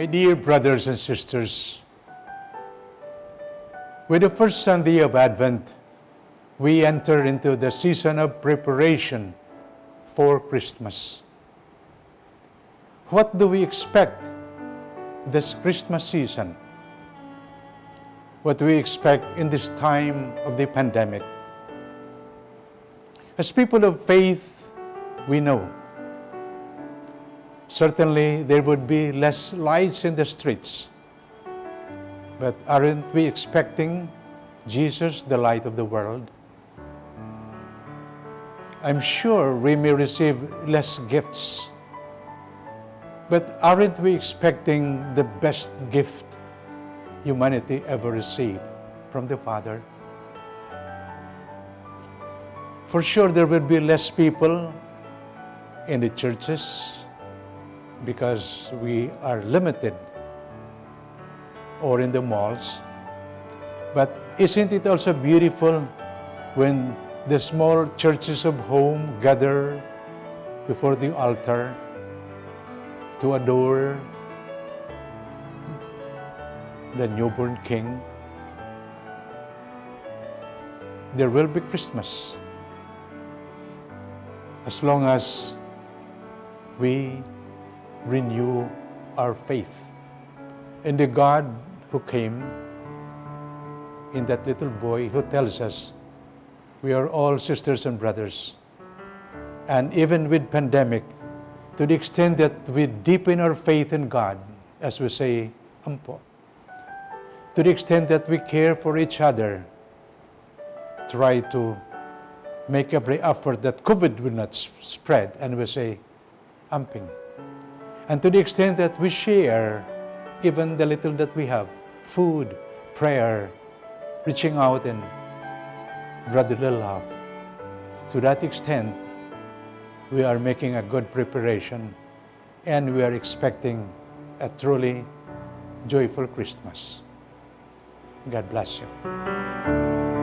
My dear brothers and sisters, with the first Sunday of Advent, we enter into the season of preparation for Christmas. What do we expect this Christmas season? What do we expect in this time of the pandemic? As people of faith, we know certainly there would be less lights in the streets. But aren't we expecting Jesus, the light of the world? I'm sure we may receive less gifts. But aren't we expecting the best gift humanity ever received from the Father? For sure, there will be less people in the churches because we are limited, or in the malls. But isn't it also beautiful when the small churches of home gather before the altar to adore the newborn King? There will be Christmas as long as we renew our faith in the God who came, in that little boy who tells us we are all sisters and brothers. And even with pandemic, to the extent that we deepen our faith in God, as we say, ampo, to the extent that we care for each other, try to make every effort that COVID will not spread, and we say, amping. And to the extent that we share even the little that we have, food, prayer, reaching out in brotherly love. To that extent, we are making a good preparation and we are expecting a truly joyful Christmas. God bless you.